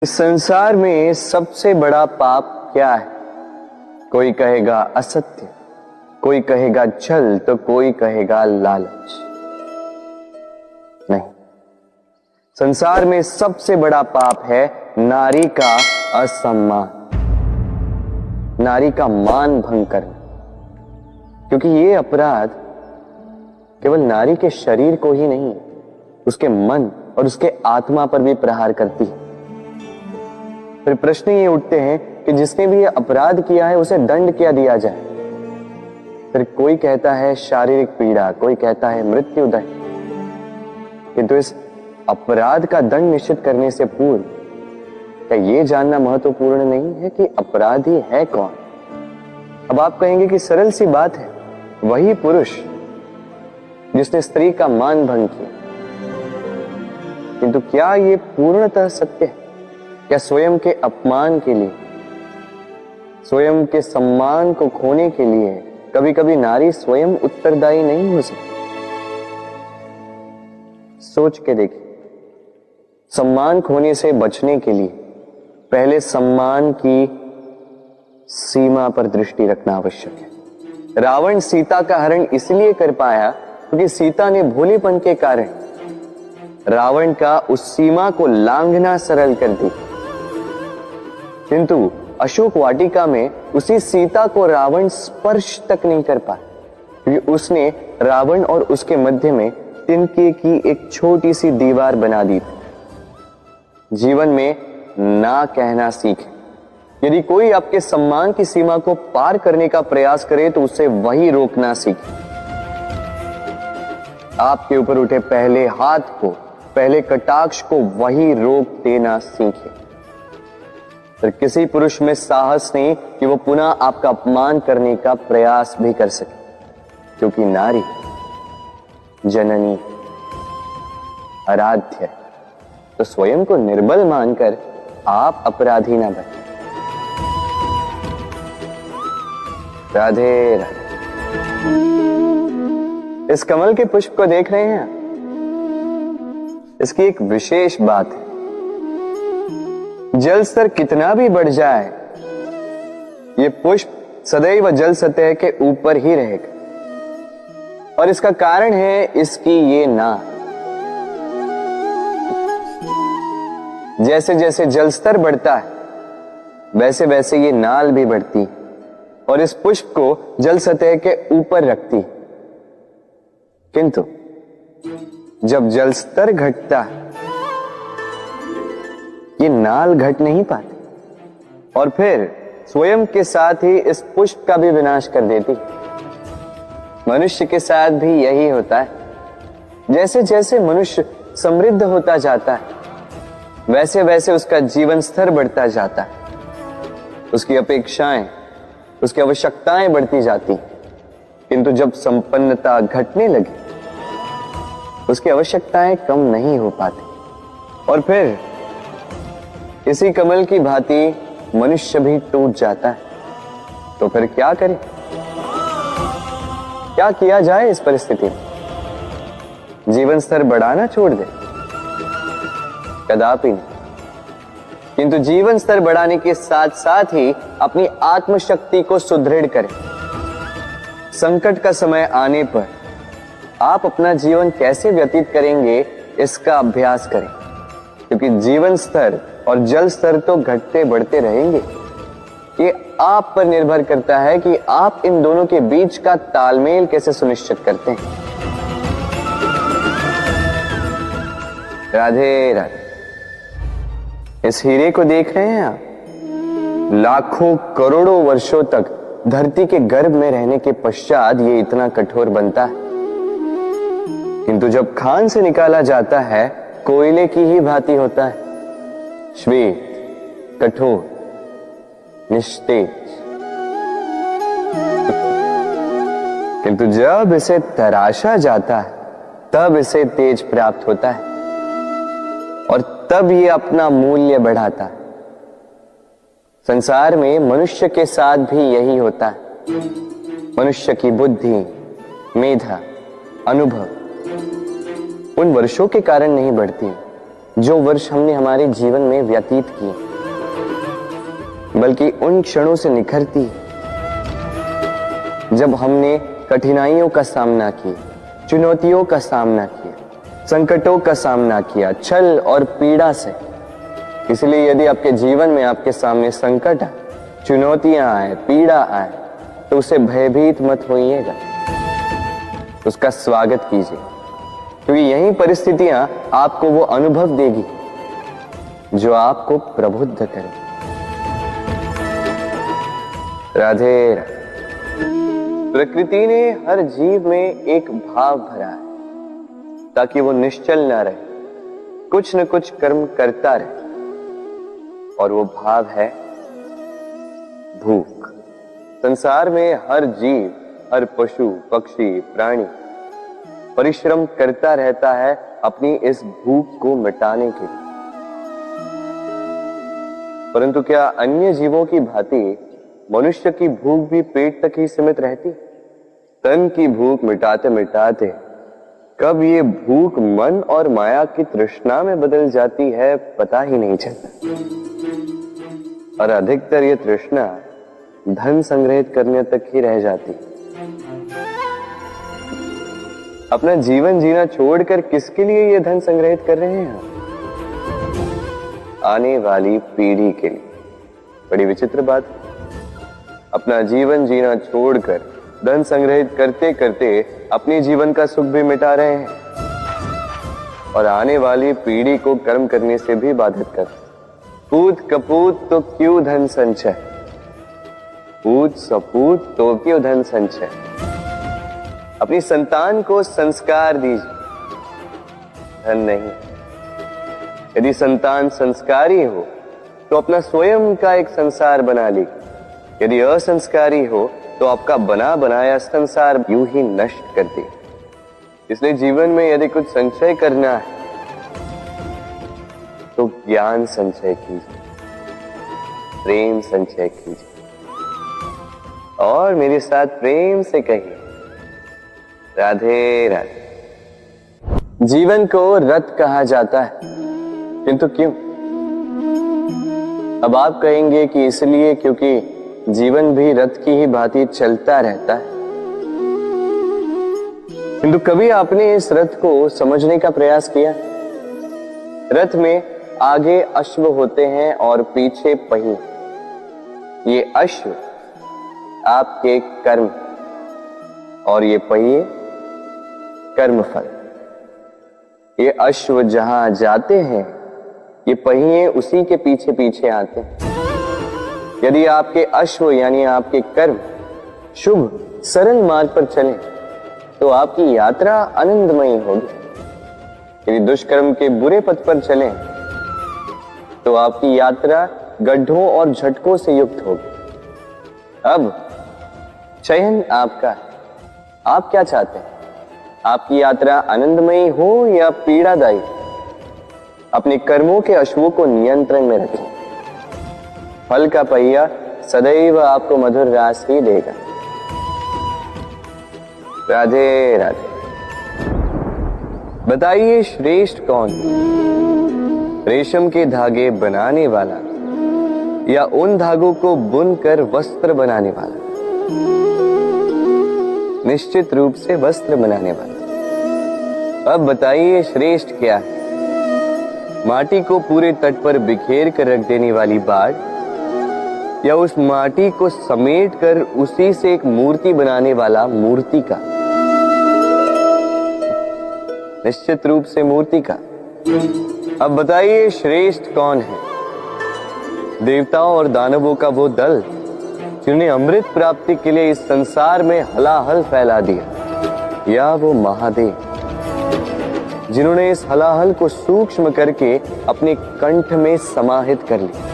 इस संसार में सबसे बड़ा पाप क्या है? कोई कहेगा असत्य, कोई कहेगा छल, तो कोई कहेगा लालच। नहीं, संसार में सबसे बड़ा पाप है नारी का असम्मान, नारी का मान भंग करना। क्योंकि ये अपराध केवल नारी के शरीर को ही नहीं, उसके मन और उसके आत्मा पर भी प्रहार करती है। फिर प्रश्न ये उठते हैं कि जिसने भी ये अपराध किया है उसे दंड क्या दिया जाए। फिर कोई कहता है शारीरिक पीड़ा, कोई कहता है मृत्यु दंड। किंतु इस अपराध का दंड निश्चित करने से पूर्व क्या ये जानना महत्वपूर्ण नहीं है कि अपराधी है कौन? अब आप कहेंगे कि सरल सी बात है, वही पुरुष जिसने स्त्री का मान भंग किया। किंतु क्या ये पूर्णतः सत्य है? क्या स्वयं के अपमान के लिए, स्वयं के सम्मान को खोने के लिए कभी कभी नारी स्वयं उत्तरदायी नहीं हो सकती? सोच के देखिए, सम्मान खोने से बचने के लिए पहले सम्मान की सीमा पर दृष्टि रखना आवश्यक है। रावण सीता का हरण इसलिए कर पाया क्योंकि सीता ने भोलेपन के कारण रावण का उस सीमा को लांघना सरल कर दी। किंतु अशोक वाटिका में उसी सीता को रावण स्पर्श तक नहीं कर पाया क्योंकि उसने रावण और उसके मध्य में तिनके की एक छोटी सी दीवार बना दी थी। जीवन में ना कहना सीखें। यदि कोई आपके सम्मान की सीमा को पार करने का प्रयास करे तो उसे वही रोकना सीखें। आपके ऊपर उठे पहले हाथ को, पहले कटाक्ष को वही रोक देना सीखें। फिर किसी पुरुष में साहस नहीं कि वो पुनः आपका अपमान करने का प्रयास भी कर सके, क्योंकि नारी जननी आराध्य है। तो स्वयं को निर्बल मानकर आप अपराधी ना बने। राधे राधे। इस कमल के पुष्प को देख रहे हैं? इसकी एक विशेष बात है, जल स्तर कितना भी बढ़ जाए ये पुष्प सदैव जल सतह के ऊपर ही रहेगा। और इसका कारण है इसकी ये नाल। जैसे जैसे जल स्तर बढ़ता है वैसे वैसे ये नाल भी बढ़ती और इस पुष्प को जल सतह के ऊपर रखती। किंतु जब जल स्तर घटता है ये नाल घट नहीं पाती और फिर स्वयं के साथ ही इस पुष्प का भी विनाश कर देती। मनुष्य के साथ भी यही होता है। जैसे जैसे मनुष्य समृद्ध होता जाता है वैसे वैसे उसका जीवन स्तर बढ़ता जाता है, उसकी अपेक्षाएं, उसकी आवश्यकताएं बढ़ती जाती। किंतु जब संपन्नता घटने लगी उसकी आवश्यकताएं कम नहीं हो पाती और फिर इसी कमल की भांति मनुष्य भी टूट जाता है। तो फिर क्या करें? क्या किया जाए इस परिस्थिति में? जीवन स्तर बढ़ाना छोड़ दे? कदापि नहीं। किंतु जीवन स्तर बढ़ाने के साथ साथ ही अपनी आत्मशक्ति को सुदृढ़ करें। संकट का समय आने पर आप अपना जीवन कैसे व्यतीत करेंगे इसका अभ्यास करें, क्योंकि जीवन स्तर और जल स्तर तो घटते बढ़ते रहेंगे। ये आप पर निर्भर करता है कि आप इन दोनों के बीच का तालमेल कैसे सुनिश्चित करते हैं। राधे राधे। इस हीरे को देख रहे हैं आप? लाखों करोड़ों वर्षों तक धरती के गर्भ में रहने के पश्चात ये इतना कठोर बनता है। किंतु जब खान से निकाला जाता है कोयले की ही भांति होता है, श्वेत, कठोर, निस्तेज। किंतु जब इसे तराशा जाता है तब इसे तेज प्राप्त होता है और तब ये अपना मूल्य बढ़ाता है। संसार में मनुष्य के साथ भी यही होता है। मनुष्य की बुद्धि, मेधा, अनुभव उन वर्षों के कारण नहीं बढ़ती जो वर्ष हमने हमारे जीवन में व्यतीत किए, बल्कि उन क्षणों से निखरती है जब हमने कठिनाइयों का सामना किया, चुनौतियों का सामना किया, संकटों का सामना किया, छल और पीड़ा से। इसलिए यदि आपके जीवन में आपके सामने संकट आए, चुनौतियां आए, पीड़ा आए, तो उसे भयभीत मत होइएगा, उसका स्वागत कीजिए, क्योंकि यही परिस्थितियां आपको वो अनुभव देगी जो आपको प्रबुद्ध करे। राधे राधे। प्रकृति ने हर जीव में एक भाव भरा है ताकि वो निश्चल ना रहे, कुछ न कुछ कर्म करता रहे, और वो भाव है भूख। संसार में हर जीव, हर पशु, पक्षी, प्राणी परिश्रम करता रहता है अपनी इस भूख को मिटाने के लिए। परंतु क्या अन्य जीवों की भांति मनुष्य की भूख भी पेट तक ही सीमित रहती? तन की भूख मिटाते मिटाते कब ये भूख मन और माया की तृष्णा में बदल जाती है पता ही नहीं चलता। और अधिकतर ये तृष्णा धन संग्रहित करने तक ही रह जाती। अपना जीवन जीना छोड़कर किसके लिए ये धन संग्रहित कर रहे हैं? आने वाली पीढ़ी के लिए। बड़ी विचित्र बात। अपना जीवन जीना छोड़कर धन संग्रहित करते करते अपने जीवन का सुख भी मिटा रहे हैं और आने वाली पीढ़ी को कर्म करने से भी बाधित कर। पूत कपूत तो क्यों धन संचय, पूत सपूत तो क्यों धन संचय। अपनी संतान को संस्कार दीजिए, धन नहीं। यदि संतान संस्कारी हो तो अपना स्वयं का एक संसार बना ली। यदि असंस्कारी हो तो आपका बना बनाया संसार यूं ही नष्ट कर दे। इसलिए जीवन में यदि कुछ संचय करना है तो ज्ञान संचय कीजिए, प्रेम संचय कीजिए, और मेरे साथ प्रेम से कहिए राधे राधे। जीवन को रथ कहा जाता है, किंतु क्यों? अब आप कहेंगे कि इसलिए क्योंकि जीवन भी रथ की ही भांति चलता रहता है। किंतु कभी आपने इस रथ को समझने का प्रयास किया? रथ में आगे अश्व होते हैं और पीछे पहिए। ये अश्व आपके कर्म और ये पहिए कर्मफल। ये अश्व जहां जाते हैं, ये पहिए उसी के पीछे पीछे आते हैं। यदि आपके अश्व यानी आपके कर्म शुभ सरल मार्ग पर चलें तो आपकी यात्रा आनंदमयी होगी। यदि दुष्कर्म के बुरे पथ पर चलें तो आपकी यात्रा गड्ढों और झटकों से युक्त होगी। अब चयन आपका है, आप क्या चाहते हैं? आपकी यात्रा आनंदमयी हो या पीड़ादायी? अपने कर्मों के अश्वों को नियंत्रण में रखें। फल का पहिया सदैव आपको मधुर रास ही देगा। राधे राधे। बताइए श्रेष्ठ कौन? रेशम के धागे बनाने वाला या उन धागों को बुनकर वस्त्र बनाने वाला? निश्चित रूप से वस्त्र बनाने वाला। अब बताइए श्रेष्ठ क्या है? माटी को पूरे तट पर बिखेर कर रख देने वाली बाढ़ या उस माटी को समेट कर उसी से एक मूर्ति बनाने वाला मूर्तिकार? निश्चित रूप से मूर्तिकार। अब बताइए श्रेष्ठ कौन है? देवताओं और दानवों का वो दल जिन्हें अमृत प्राप्ति के लिए इस संसार में हलाहल फैला दिया, या वो महादेव जिन्होंने इस हलाहल को सूक्ष्म करके अपने कंठ में समाहित कर लिया?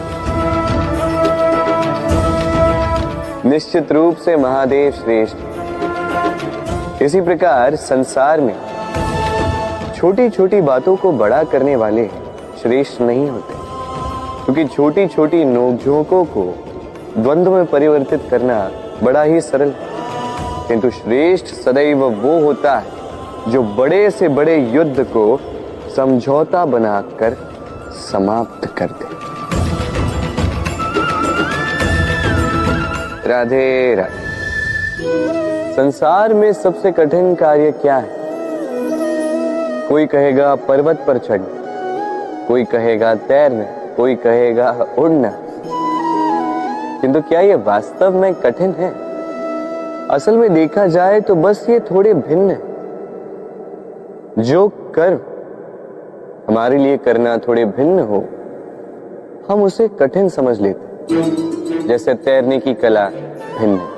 निश्चित रूप से महादेव श्रेष्ठ। इसी प्रकार संसार में छोटी छोटी बातों को बड़ा करने वाले श्रेष्ठ नहीं होते, क्योंकि छोटी छोटी नोकझोंकों को द्वंद्व में परिवर्तित करना बड़ा ही सरल है। किंतु श्रेष्ठ सदैव वो होता है जो बड़े से बड़े युद्ध को समझौता बनाकर समाप्त कर दे। राधे राधे। संसार में सबसे कठिन कार्य क्या है? कोई कहेगा पर्वत पर चढ़ना, कोई कहेगा तैरना, कोई कहेगा उड़ना। किंतु क्या ये वास्तव में कठिन है? असल में देखा जाए तो बस ये थोड़े भिन्न है। जो कर्म हमारे लिए करना थोड़े भिन्न हो, हम उसे कठिन समझ लेते। जैसे तैरने की कला भिन्न है।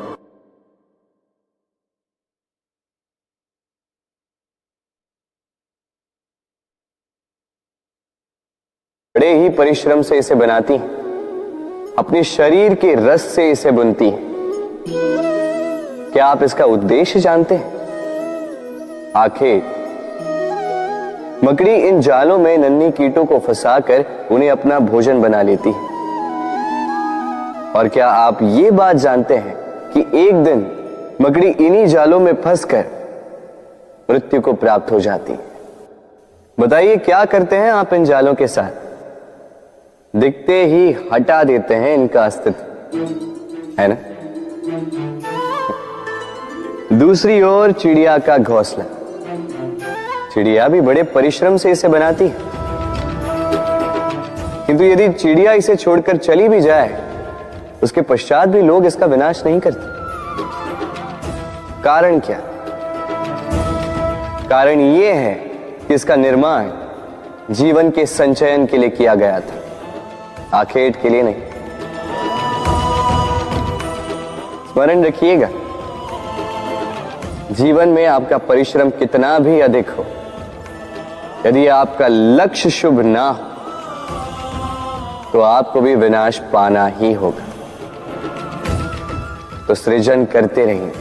बड़े ही परिश्रम से इसे बनाती हैं, अपने शरीर के रस से इसे बुनती हैं। क्या आप इसका उद्देश्य जानते हैं? आखिर मकड़ी इन जालों में नन्ही कीटों को फंसाकर उन्हें अपना भोजन बना लेती है। और क्या आप ये बात जानते हैं कि एक दिन मकड़ी इन्हीं जालों में फंसकर मृत्यु को प्राप्त हो जाती है? बताइए क्या करते हैं आप इन जालों के साथ? दिखते ही हटा देते हैं इनका अस्तित्व, है ना? दूसरी ओर चिड़िया का घोंसला। चिड़िया भी बड़े परिश्रम से इसे बनाती है, किंतु यदि चिड़िया इसे छोड़कर चली भी जाए, उसके पश्चात भी लोग इसका विनाश नहीं करते। कारण क्या? कारण यह है कि इसका निर्माण जीवन के संचयन के लिए किया गया था, आखेट के लिए नहीं। स्मरण रखिएगा, जीवन में आपका परिश्रम कितना भी अधिक हो, यदि आपका लक्ष्य शुभ ना हो तो आपको भी विनाश पाना ही होगा। तो सृजन करते रहिए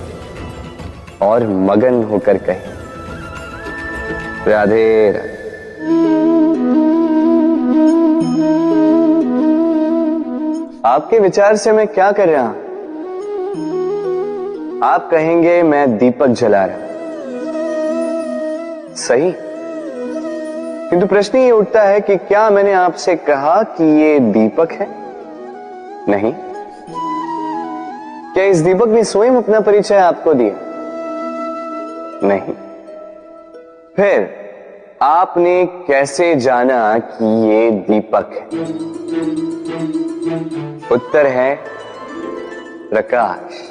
और मगन होकर कहें राधे राधे। आपके विचार से मैं क्या कर रहा हूं? आप कहेंगे मैं दीपक जला रहा हूं। सही, किंतु प्रश्न ये उठता है कि क्या मैंने आपसे कहा कि ये दीपक है? नहीं। क्या इस दीपक ने स्वयं अपना परिचय आपको दिया? नहीं। फिर आपने कैसे जाना कि ये दीपक है? उत्तर है प्रकाश,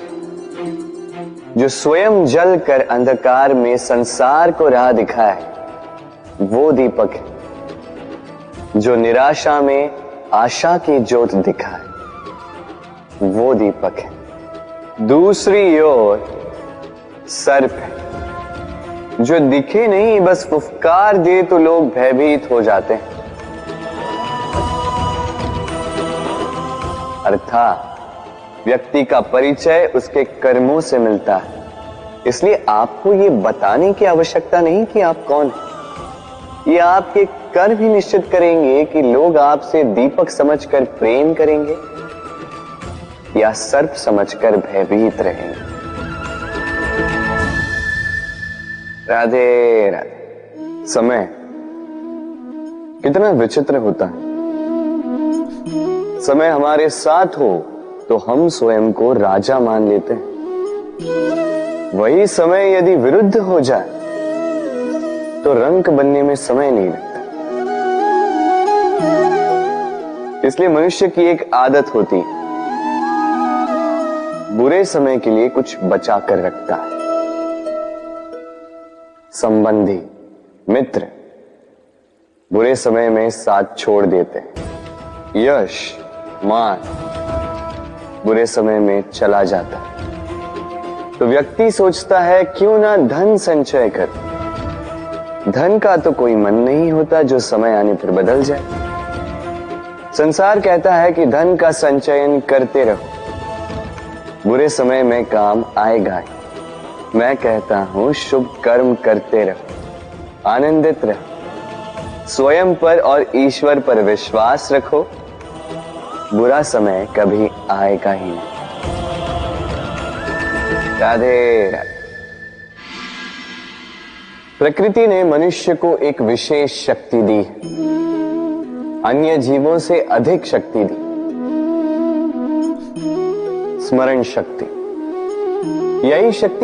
जो स्वयं जलकर अंधकार में संसार को राह दिखाए, वो दीपक है। जो निराशा में आशा की ज्योत दिखाए, वो दीपक है। दूसरी ओर सर्प है, जो दिखे नहीं, बस फुफकार दे तो लोग भयभीत हो जाते हैं। अर्थात व्यक्ति का परिचय उसके कर्मों से मिलता है। इसलिए आपको ये बताने की आवश्यकता नहीं कि आप कौन हैं। ये आपके कर्म ही निश्चित करेंगे कि लोग आपसे दीपक समझकर प्रेम करेंगे या सर्प समझकर भयभीत रहेंगे। राधे राधे। समय कितना विचित्र होता है। समय हमारे साथ हो तो हम स्वयं को राजा मान लेते हैं। वही समय यदि विरुद्ध हो जाए तो रंक बनने में समय नहीं लगता। इसलिए मनुष्य की एक आदत होती है, बुरे समय के लिए कुछ बचा कर रखता है। संबंधी, मित्र बुरे समय में साथ छोड़ देते हैं। यश, मान बुरे समय में चला जाता है। तो व्यक्ति सोचता है क्यों ना धन संचय कर। धन का तो कोई मन नहीं होता जो समय आने पर बदल जाए। संसार कहता है कि धन का संचयन करते रहो, बुरे समय में काम आएगा। मैं कहता हूं शुभ कर्म करते रहो, आनंदित रहो, स्वयं पर और ईश्वर पर विश्वास रखो, बुरा समय कभी आएगा ही नहीं। राधे राधे। प्रकृति ने मनुष्य को एक विशेष शक्ति दी है। अन्य जीवों से अधिक शक्ति दी, स्मरण शक्ति। यही शक्ति